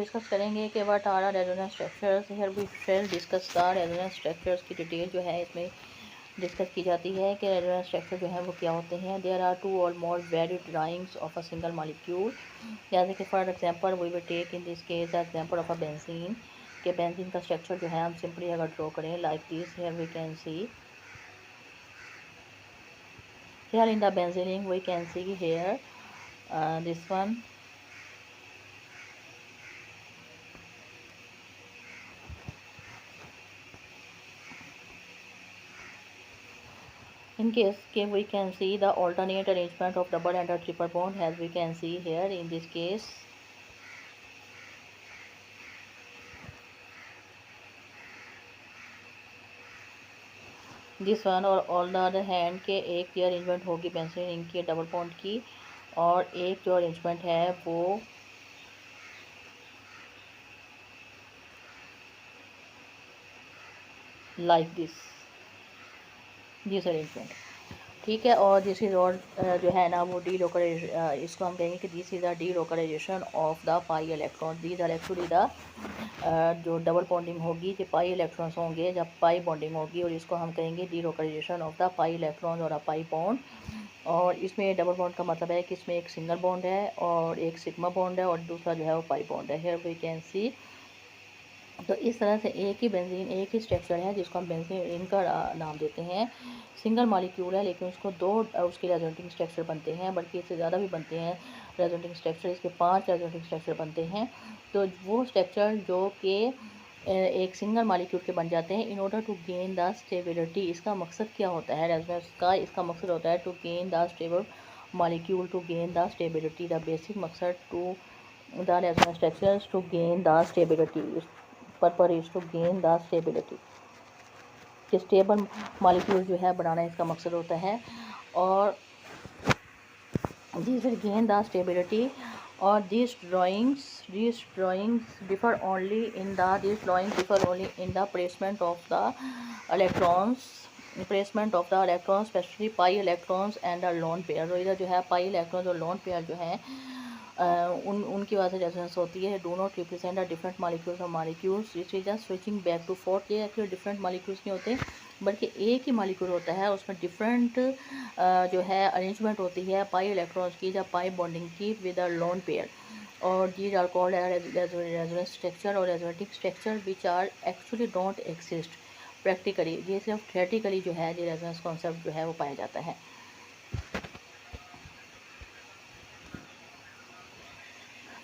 Discuss करेंगे कि what are resonance structures. Here we shall discuss the resonance structures की detail जो है इसमें डिस्कस की जाती है कि रेजोनेंस स्ट्रक्चर जो है वो क्या होते हैं। There are two or more varied drawings of a single molecule. जैसे कि for example we will take in this case the example of a benzene, कि बेंजीन का स्ट्रक्चर जो है हम सिंपली अगर ड्रॉ करें like this, here we can see, here in the benzene we can see here this one. In case we can see the alternate arrangement of double and a triple bond, as we can see here in this case. This one और on the other hand के एक जो arrangement होगी benzene ring की double bond की, और एक जो अरेंजमेंट है वो लाइक दिस अरेंजमेंट, ठीक है। और दिस इज और जो है ना वो डी लोकलाइजेशन, इसको हम कहेंगे कि this is the delocalization of the pi electron. These are actually the जो डबल बॉन्डिंग होगी, जो पाई इलेक्ट्रॉन्स होंगे जब पाई बॉन्डिंग होगी, और इसको हम कहेंगे delocalization of the pi electron और अ पाई बॉन्ड। और इसमें डबल बॉन्ड का मतलब है कि इसमें एक सिंगल बॉन्ड है और एक सिग्मा बॉन्ड है और दूसरा जो है वो पाई बॉन्ड है। हियर वी कैन सी, तो इस तरह से एक ही बेंजीन एक ही स्ट्रक्चर है जिसको हम बेंजीन रिंग का नाम देते हैं। सिंगल मॉलिक्यूल है लेकिन उसको दो उसके रेजोनेटिंग स्ट्रक्चर बनते हैं, बल्कि इससे ज़्यादा भी बनते हैं रेजोनेटिंग स्ट्रक्चर, इसके 5 रेजोनेटिंग स्ट्रक्चर बनते हैं। तो वो स्ट्रक्चर जो कि एक सिंगल मॉलिक्यूल के बन जाते हैं in order to gain the stability. इसका मकसद क्या होता है रेजोनेंस का? इसका मकसद होता है to gain the stable molecule, to gain the stability. The basic मकसद to the resonance structures to gain the stability, purpose is to gain the stability, कि स्टेबल मॉलिक्यूल जो है बनाना इसका मकसद होता है। और this will gain the stability. और this drawings differ only in the placement of the electrons, specially pi electrons and the lone pair. तो इधर जो है पाई इलेक्ट्रॉन्स और लोन पेयर जो हैं उनकी वजह से रेजोनेंस होती है। Do not represent the different molecules और molecules, it is just switching back to forth. ये एक्चुअली डिफरेंट मॉलिक्यूल्स नहीं होते बल्कि एक ही मॉलिक्यूल होता है, उसमें डिफरेंट जो है अरेंजमेंट होती है पाई इलेक्ट्रॉन्स की या पाई बॉन्डिंग की विद अ लोन पेयर। और these are called resonance structure और resonating structure which are actually don't exist practically. ये सिर्फ थियोरेटिकली जो है ये रेजोनेंस कॉन्सेप्ट जो है वो पाया जाता है।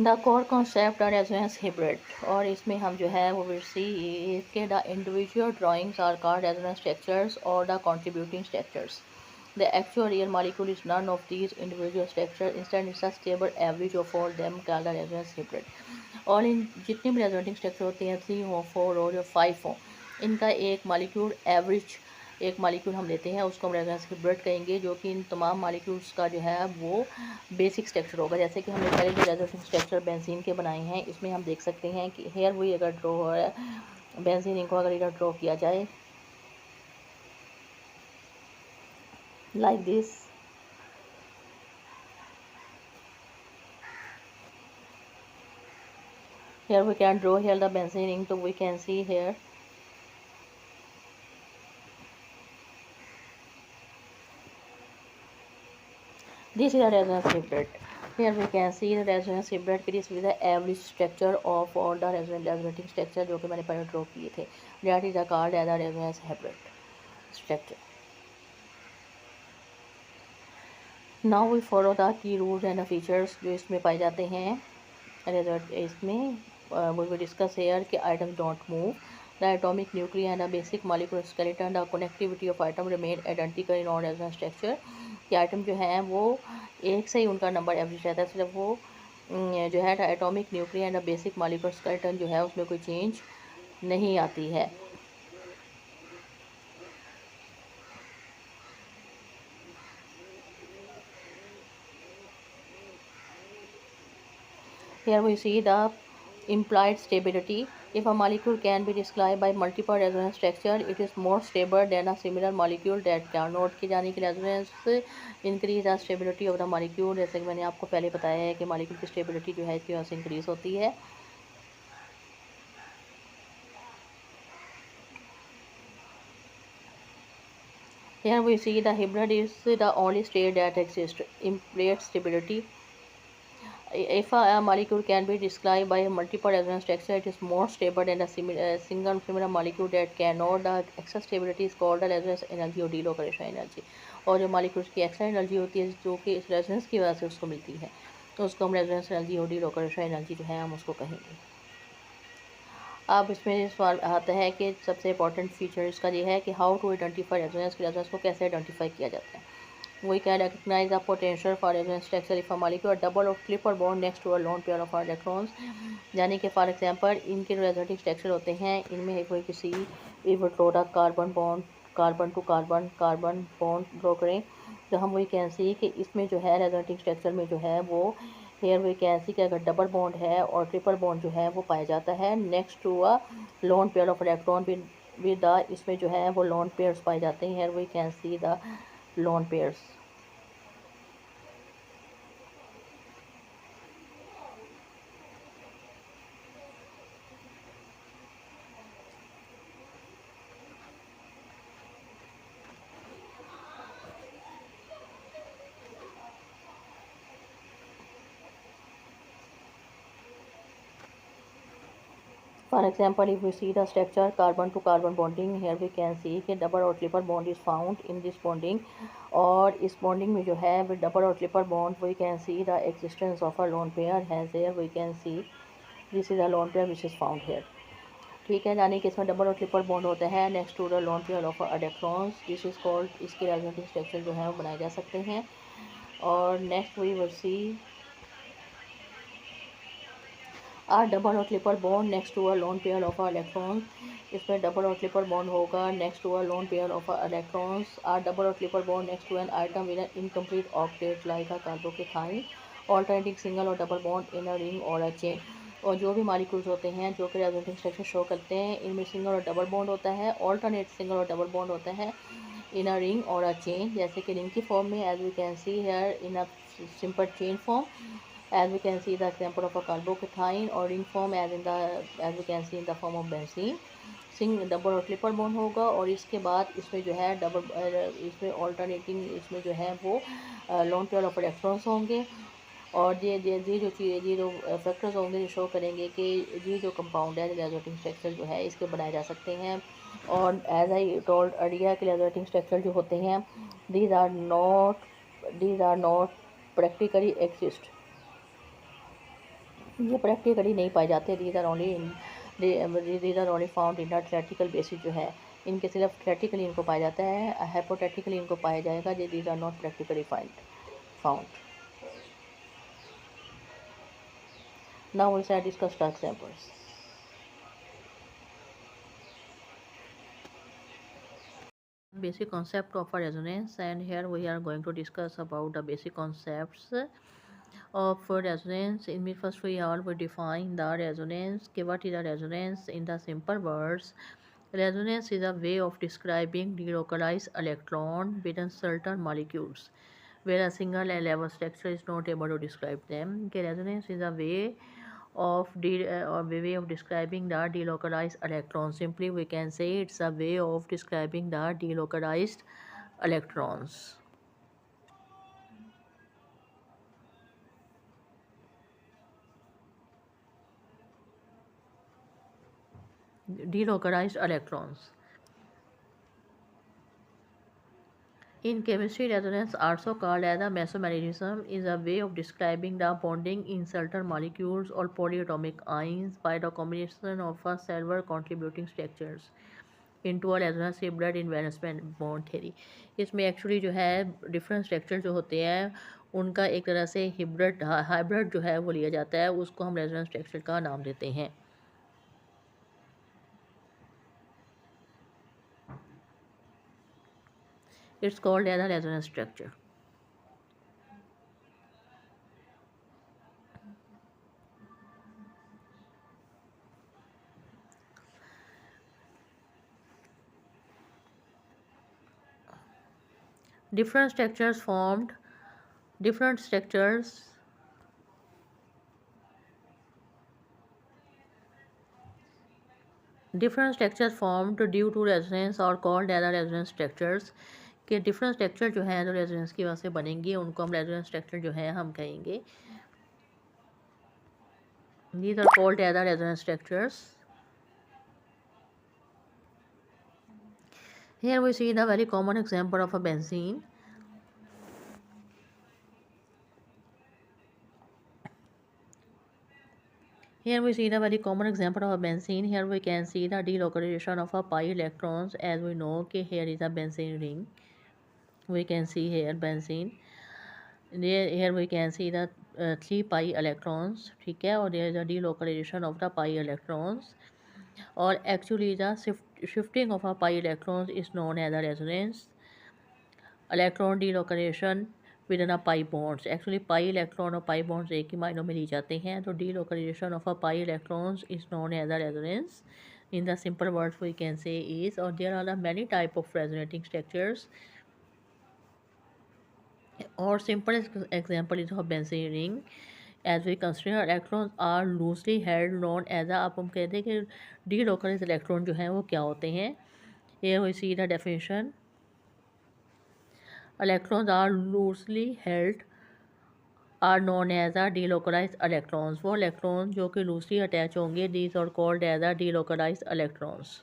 The core concept are resonance hybrid, और इसमें हम जो है वो विल सी के the individual drawings are called resonance structures और the contributing structures. The actual real molecule is none of these individual structure, instead it's a stable average of all them called the resonance hybrid. और इन जितने भी resonating structure होते हैं 3 हो 4 हो या 5 हो, इनका एक मॉलिक्यूल एवरेज एक मॉलिक्यूल हम लेते हैं उसको हम रेजोनेंस हिब्रिड कहेंगे, जो कि इन तमाम मॉलिक्यूल्स का जो है वो बेसिक स्ट्रक्चर होगा। जैसे कि हमने पहले जो रेजोनेटिंग स्ट्रक्चर बेंजीन के बनाए हैं इसमें हम देख सकते हैं कि हेयर वही अगर ड्रॉ हो रहा है बेंजीन को अगर इधर ड्रॉ किया जाए like this, here we can draw here the benzene ring, so we can see here this is a resonance hybrid. Here we can see the resonance hybrid कि this is the average structure of all the resonating structure जो कि मैंने पहले draw किए थे, that is called as a resonance hybrid structure. Now we follow the key rules and the features जो इसमें पाए जाते हैं। इसमें we will discuss here कि items don't move, the atomic nuclei and the basic molecular skeleton, the connectivity of atom remain identical in all resonance structure। कि item जो हैं वो एक से ही उनका नंबर एवरेज रहता है, सिर्फ वो जो है atomic nuclear and basic molecular skeleton जो है उसमें कोई चेंज नहीं आती है। Here we see the implied stability. If a molecule can be described by multiple resonance structure, it is more stable than a similar molecule that cannot। की जाने की resonance increase the stability of the molecule. जैसे कि मैंने आपको पहले बताया है कि मॉलिक्यूल की स्टेबिलिटी जो है इसकी वजह से इंक्रीज होती है। Here we see the hybrid is the only state that exists in plate stability. If a molecule can be described by a multiple resonance structure, it is more stable than a single similar molecule that cannot. The excess stability is called the resonance energy और delocalization energy. और जो molecules की excess energy होती है जो कि इस resonance की वजह से उसको मिलती है, तो उसको हम resonance energy और delocalization energy जो है हम उसको कहेंगे। अब इसमें सवाल आता है कि सबसे इंपॉर्टेंट फीचर इसका ये है कि हाउ टू आइडेंटिफाई रेजोनेंस को कैसे आइडेंटिफाई किया जाता है। We can recognize the potential for resonance structure if a molecule double or triple bond next to a lone pair of electrons, यानी कि फॉर एग्जांपल इनके जो रेजोनेटिंग स्ट्रक्चर होते हैं इनमें कोई किसी इवोटोरा carbon bond carbon to carbon carbon bond draw करें, तो हम वही कैन सी कि इसमें जो है रेजोनेटिंग स्ट्रक्चर में जो है वो हेयर वी कैन सी कि अगर डबल बॉन्ड है और ट्रिपल बॉन्ड जो है वो पाया जाता है next to a lone pair of electron with the, इसमें जो है वो लोन पेयर्स पाए जाते हैं। Here we can see the lone pairs. For example, if we see the structure carbon to carbon bonding, here we can see कि double और triple bond is found in this bonding, और इस bonding में जो है with double और triple bond we can see the existence of a lone pair, hence here we can see this is a lone pair which is found here। ठीक है, यानी कि इसमें डबल और ट्रिपल बॉन्ड होता है next to the lone pair of electrons, this is called, इसके resonating structure जो है वो बनाए जा सकते हैं। और next we will see a double और triple bond next to a lone pair of electrons, इसमें डबल और ट्रिपल बॉन्ड होगा next to a lone pair of electrons, a double और triple bond next to an atom with an incomplete octet like a carbocation, alternating single और double bond in a ring और a chain. और जो भी molecules होते हैं जो कि रेजोनेटिंग स्ट्रक्चर शो करते हैं इनमें सिंगल और डबल बॉन्ड होता है, ऑल्टरनेट सिंगल और डबल बॉन्ड होता है इन अ रिंग और अ चेन, जैसे कि रिंग की फॉर्म में as we can see here in a simple chain form as we can see the example of a carbocation, or ring form as in the as we can see in the form of benzene। Single double और triple bond होगा और इसके बाद इसमें जो है double इसमें alternating इसमें जो है वो लोन पेयर ऑफ इलेक्ट्रॉन्स होंगे, और ये जो चीज़ ये जो फैक्टर्स होंगे जो शो करेंगे कि ये जो कंपाउंड है रेजोनेटिंग स्ट्रक्चर जो है इसके बनाए जा सकते हैं। और एज आई टोल्ड अर्लियर के रेजोनेटिंग स्ट्रक्चर जो होते हैं these are not practically exist, ये प्रैक्टिकली नहीं पाए जाते, these are only found in theoretical basis जो है इनके सिर्फ थ्योरेटिकली इनको पाया जाता है, हाइपोथेटिकली इनको पाया जाएगा, these are not practically found. Now we shall discuss the examples. Basic concept of a resonance, and here we are going to discuss about the basic concepts of resonance. In first we all will define the resonance. What is a resonance? In the simple words, resonance is a way of describing delocalized electron within certain molecules where a single and level structure is not able to describe them. Resonance is a way of describing the delocalized electron. Simply we can say it's a way of describing the delocalized electrons. Delocalized electrons. In chemistry, resonance, also called as a mesomerilism, is a way of describing the bonding in certain molecules or polyatomic ions by the combination of several contributing structures into a resonance hybrid in valence bond theory। इसमें actually जो है different structure जो होते हैं उनका एक तरह से हाइब्रिड जो है वो लिया जाता है, उसको हम रेजोनेंस स्ट्रक्चर का नाम देते हैं। It's called as a resonance structure. Different structures formed different structures formed due to resonance are called as resonance structures। कि डिफरेंट स्ट्रक्चर जो है जो रेजोनेंस की वजह से बनेंगे उनको हम रेजोनेंस स्ट्रक्चर जो है हम कहेंगे। These are called as the resonance structures. Here we see the very common example of a benzene. Here we see the very common example of a benzene. Here we can see the delocalization of a pi electrons. As we know कि here is a benzene ring. We can see here benzene. Here we can see the 3 pi electrons. ठीक है, और there is a delocalization of the pi electrons. Or actually the shifting of a pi electrons is known as a resonance. Electron delocalization within a pi bonds. Actually pi electron और pi bonds एक ही मायनों में ली जाते हैं, तो delocalization of a pi electrons is known as a resonance. In the simple words we can say is, और there are many type of resonating structures, और simple example is of benzene ring. As we consider electrons are loosely held known as a, अब हम कहते हैं कि डीलोकराइज्ड electron जो हैं वो क्या होते हैं। Here we see the definition, electrons are loosely held are known as a delocalized electrons। वो इलेक्ट्रॉन जो कि लूसली अटैच होंगे, these are called as a delocalized electrons।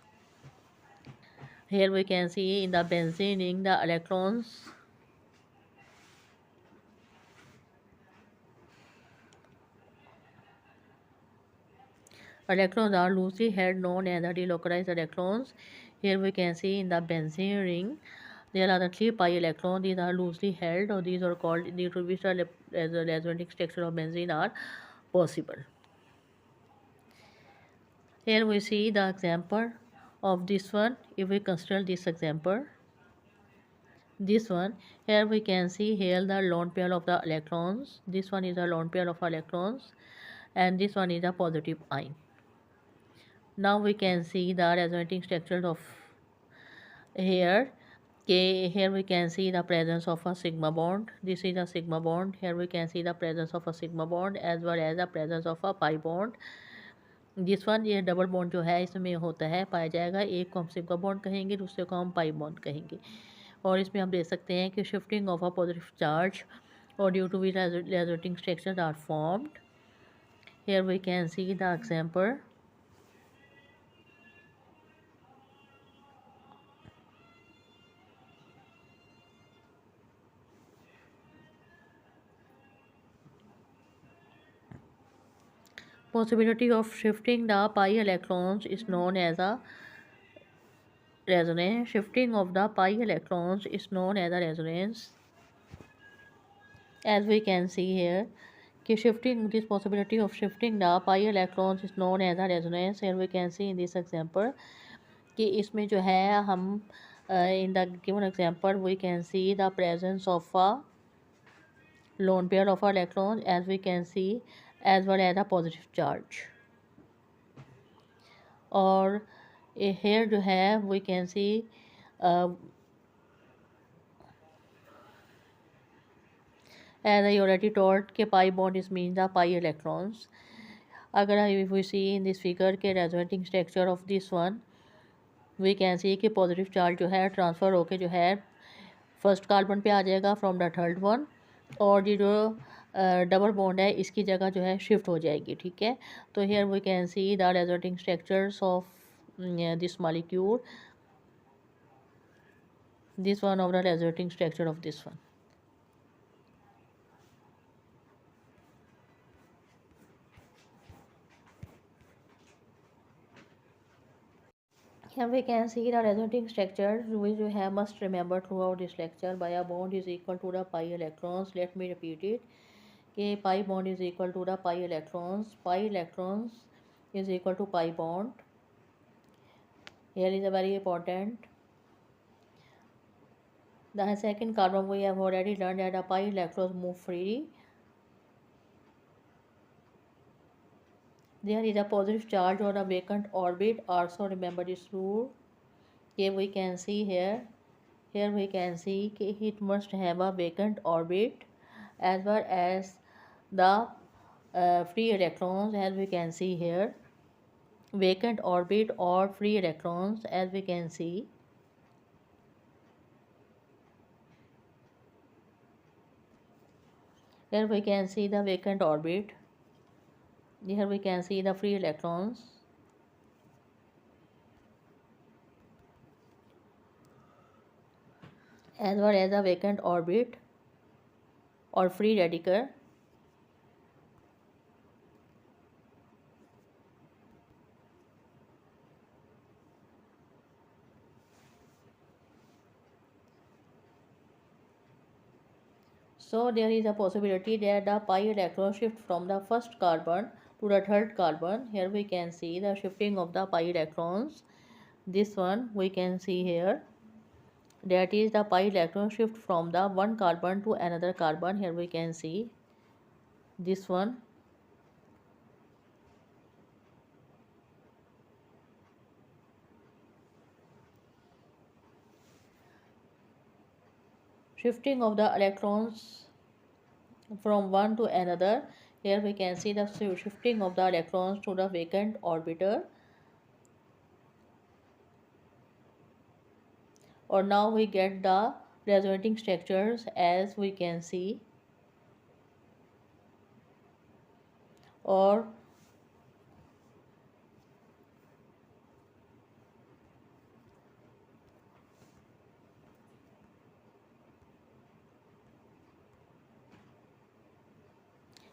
Here we can see in the benzene ring the electrons are loosely held known as the delocalized electrons। Here we can see in the benzene ring there are the 3 pi electrons, these are loosely held, or these are called, due to which the resonating structure of benzene are possible। Here we see the example of this one. If we consider this example, this one, here we can see here the lone pair of the electrons. This one is a lone pair of electrons, and this one is a positive ion. Now we can see the resonating structure of here. Okay, here we can see the presence of a sigma bond. This is a sigma bond. Here we can see the presence of a sigma bond as well as the presence of a pi bond। जिस one ये double bond जो है इसमें होता है पाया जाएगा, एक को हम सिग्मा बॉन्ड कहेंगे, दूसरे को हम पाई बॉन्ड कहेंगे। और इसमें हम देख सकते हैं कि shifting of a positive charge और due to which resonating structures are formed. Here we can see the example, possibility of shifting the pi electrons is known as a resonance। Shifting of the pi electrons is known as a resonance। As we can see here कि shifting, this possibility of shifting the pi electrons is known as a resonance। Here we can see in this example कि इसमें जो है हम in the given example we can see the presence of a lone pair of electrons, as we can see, as well as a positive charge। और here जो है we can see as I already told कि pi bond is means the pi electrons। अगर if we see in this figure के resonating structure of this one we can see कि positive charge जो है transfer होके जो है first carbon पे आ जाएगा फ्रॉम द थर्ड वन, और ये जो डबल बॉन्ड है इसकी जगह जो है शिफ्ट हो जाएगी। ठीक है, तो here we can see the resonating structures of this molecule, this one of the resonating structure of this one. Here we can see the resonating structure which we have must remember throughout this lecture. By a bond is equal to the pi electrons. Let me repeat it. कि pi bond is equal to the pi electrons. Pi electrons is equal to pi bond. Here is a very important. The second carbon we have already learned that the pi electrons move freely. There is a positive charge on a vacant orbit. Also remember this rule. Here we can see here. Here we can see that it must have a vacant orbit as well as the free electrons, as we can see here. Vacant orbit or free electrons, as we can see. Here we can see the vacant orbit. Here we can see the free electrons. As well as the vacant orbit or free radical. So there is a possibility that the pi electron shift from the first carbon to the third carbon. Here we can see the shifting of the pi electrons. This one we can see here. That is the pi electron shift from the one carbon to another carbon. Here we can see this one. Shifting of the electrons from one to another. Here we can see the shifting of the electrons to the vacant orbiter. Or now we get the resonating structures as we can see. Or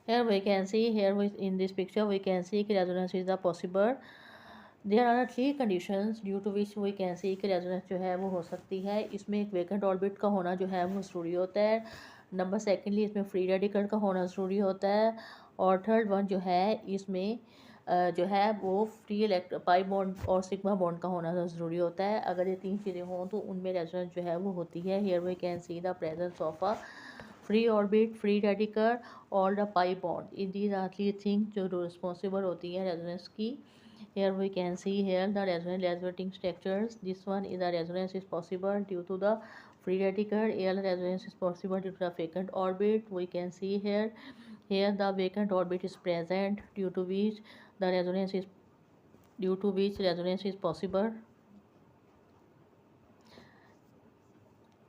here we can see, in this picture we can see कि resonance is the possible. There are 3 conditions due to which we can see कि resonance जो है वो हो सकती है. इसमें एक vacant orbit का होना जो है वो ज़रूरी होता है. नंबर सेकेंडली इसमें फ्री रेडिकल का होना ज़रूरी होता है. और थर्ड वन जो है इसमें जो है वो फ्री पाई बॉन्ड और सिग्मा बॉन्ड का होना ज़रूरी होता है. अगर ये 3 चीज़ें हों तो उनमें रेजोनेंस जो है वो होती है. Here we can see the presence of a free orbit, free radical और the pi bond. these are 3 things जो रिस्पॉन्सिबल होती है रेजोनेंस की. Here we can see here the resonating structures. This one is the resonance is possible due to the free radical. Here resonance is possible due to the vacant orbit. We can see here the vacant orbit is present due to which the resonance is possible.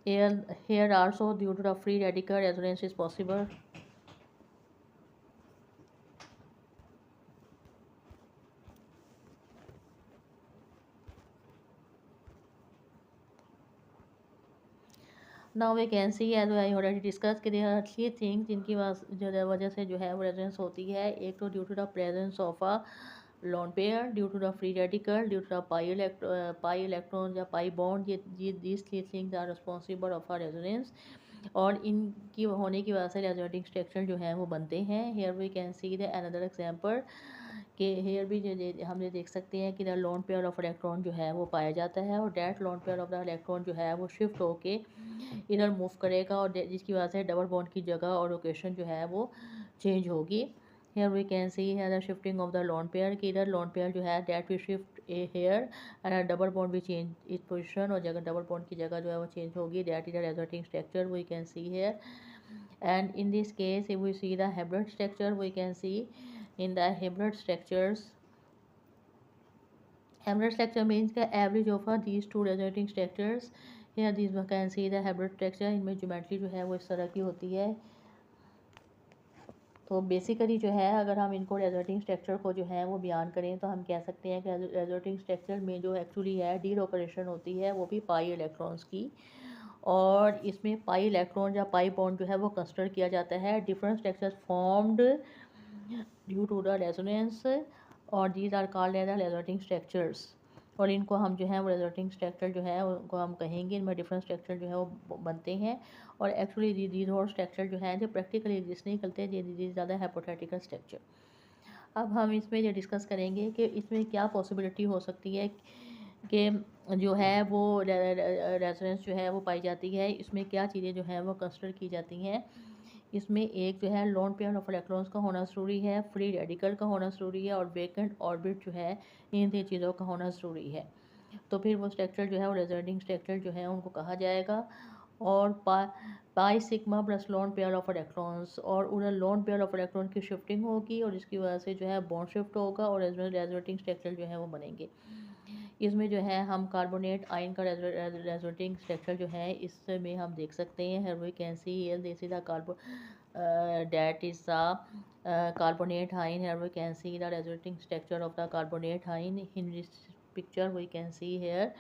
Here also due to the free radical resonance is possible. Now we can see as I already discuss कि there are 3 things जिनकी वजह से जो है वो resonance होती है. एक तो due to the presence of a lone pair, due to the free radical, due to the pi electron या पाई बॉन्ड. ये these 3 things are responsible of a resonance. और इनकी होने की वजह से रेजोनेटिंग स्ट्रक्चर जो है वो बनते हैं. Here we can see the another example कि हेयर भी हम ये देख सकते हैं कि the lone pair of electron जो है वो पाया जाता है. और that lone pair of the electron जो है वो शिफ्ट होके इधर मूव करेगा और जिसकी वजह से डबल बॉन्ड की जगह और लोकेशन जो है वो चेंज होगी. हेयर वी कैन सी है the shifting of the lone pair कि इधर लोन पेयर जो है that we shift a here and double bond भी चेंज इस पोजिशन. और जगह डबल बॉन्ड की जगह जो है वो चेंज होगी. That is the resonating structure we can see here. And in this case if we see the hybrid structure we can see in the hybrid structures means the average of these two resonating structures. Here these we can see the hybrid structure. इनमें geometry जो है वो इस तरह की होती है. तो बेसिकली जो है अगर हम इनको रेजोनेटिंग स्ट्रक्चर को जो है वो बयान करें तो हम कह सकते हैं कि रेजोनेटिंग स्ट्रक्चर में जो एक्चुअली है डीलोकेशन होती है वो भी पाई इलेक्ट्रॉन्स की. और इसमें पाई इलेक्ट्रॉन या पाई बॉन्ड जो है वो कंसिडर किया जाता है. Different structure formed due to the resonance और these are called as the resonating structures. और इनको हम जो है वो रेजोनेटिंग स्ट्रक्चर जो है उनको हम कहेंगे. इनमें डिफरेंट स्ट्रक्चर जो है वो बनते हैं. और एक्चुअली दीज और स्ट्रक्चर जो है जो प्रैक्टिकली एग्जिस्ट नहीं करते दीज ज़्यादा हाइपोथेटिकल स्ट्रक्चर. अब हम इसमें ये डिस्कस करेंगे कि इसमें क्या पॉसिबिलिटी हो सकती है कि जो है वो रेजोनेंस जो है वो पाई जाती है. इसमें क्या चीज़ें जो हैं वो कंसिडर की जाती हैं. इसमें एक जो है लोन पेयर ऑफ इलेक्ट्रॉन्स का होना ज़रूरी है, फ्री रेडिकल का होना ज़रूरी है और वेकेंट ऑर्बिट जो है इन 3 चीज़ों का होना ज़रूरी है. तो फिर वो स्ट्रक्चर जो है वो रेजोनेटिंग स्ट्रक्चर जो है उनको कहा जाएगा. और pi sigma plus lone pair of electrons और उधर लोन पेयर ऑफ इलेक्ट्रॉन की शिफ्टिंग होगी और इसकी वजह से जो है बॉन्ड शिफ्ट होगा और रेजोनेटिंग स्ट्रक्चर जो है वो बनेंगे. इसमें जो है हम कार्बोनेट आयन का रेजोनेटिंग स्ट्रक्चर जो है इसमें हम देख सकते हैं. We can see this is the that is the carbonate ion. Here we can see the resulting structure of the carbonate ion. In this picture we can see here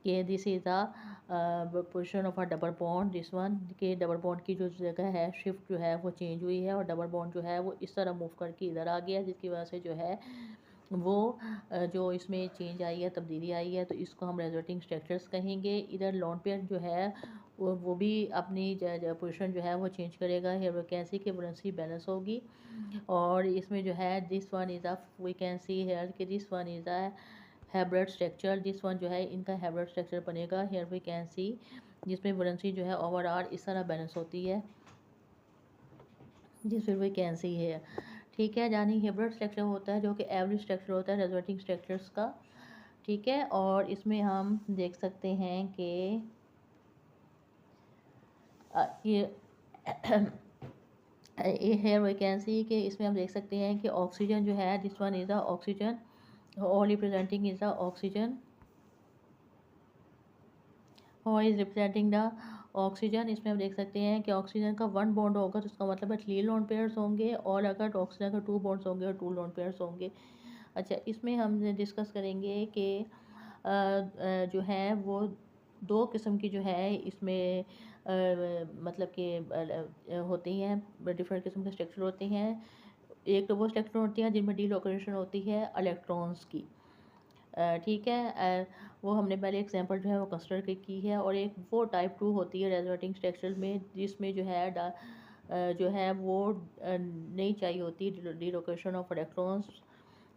कि this is the position of a double bond this one के double bond की जो जगह है shift जो है वो change हुई है और डबल बॉन्ड जो है वो इस तरह मूव करके इधर आ गया जिसकी वजह से जो है वो जो इसमें चेंज आई है तब्दीली आई है तो इसको हम रिजल्टिंग स्ट्रक्चर्स कहेंगे। इधर लोन पेयर जो है वो भी अपनी पोजिशन जो है वो चेंज करेगा। हियर वी कैन सी कि वैलेंसी बैलेंस होगी और इसमें जो है this one is a we can see here कि this one is a hybrid structure this one जो है इनका हाइब्रिड स्ट्रक्चर बनेगा। हियर वी कैन सी जिसमें वैलेंसी जो है ओवरऑल इस तरह बैलेंस होती है जिसमें वी कैन सी है। ठीक है, यानी हाइब्रिड स्ट्रक्चर होता है जो कि एवरेज स्ट्रक्चर होता है रिजल्टिंग स्ट्रक्चर्स का। ठीक है, और इसमें हम देख सकते हैं कि ये हेयर वी कैन सी कि इसमें हम देख सकते हैं कि ऑक्सीजन जो है this one is a oxygen only presenting is the oxygen और इज़ रिप्रेजेंटिंग द ऑक्सीजन। इसमें हम देख सकते हैं कि ऑक्सीजन का वन बॉन्ड होगा तो उसका मतलब है 3 लोन पेयर्स होंगे और अगर ऑक्सीजन का 2 बॉन्ड्स होंगे और 2 लोन पेयर्स होंगे। अच्छा, इसमें हम डिस्कस करेंगे कि जो है वो 2 किस्म की जो है इसमें मतलब कि होती हैं डिफरेंट किस्म के स्ट्रक्चर होते हैं। एक तो वो स्ट्रक्चर होती हैं जिनमें डीलोकेशन होती है इलेक्ट्रॉन्स की। ठीक है, वो हमने पहले एग्जांपल जो है वो कंसिडर की है। और एक वो टाइप 2 होती है रेजोनेटिंग स्ट्रक्चर में जिसमें जो है जो है वो नहीं चाहिए होती डीलोकेशन ऑफ इलेक्ट्रॉन्स,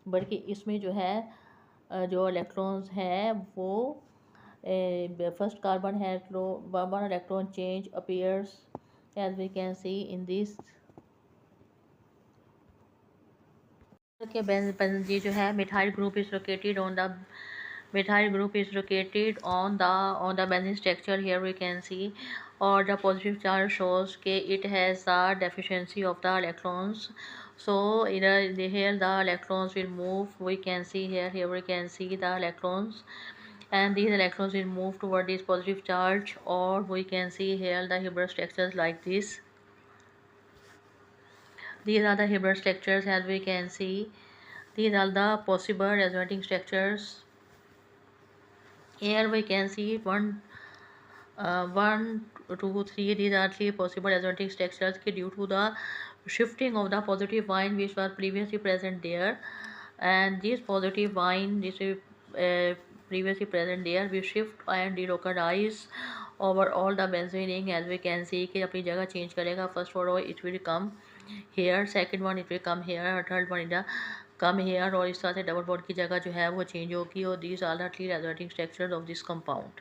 बल्कि इसमें जो है जो इलेक्ट्रॉन्स हैं वो फर्स्ट कार्बन है one electron change appears as we can see in this के ये जो है methyl group is located on the methyl group is located on the benzene structure. Here we can see or the positive charge shows that it has the deficiency of the electrons, so here the electrons will move. We can see here we can see the electrons and these electrons will move toward this positive charge, or we can see here the hybrid structures like this. These are the hybrid structures as we can see. These are the possible resonating structures. Here we can see 1, 2, 3. These are 3 possible resonating structures due to the shifting of the positive ion which was previously present there, and this positive ion this is previously present there will shift and delocalize over all the benzene ring as we can see कि अपनी जगह change करेगा। First for it will come here, second one it will come here और third one इधर come here और इस तरह से डबल बॉन्ड की जगह जो है वो चेंज होगी। और these are the 3 resonating structures of this compound.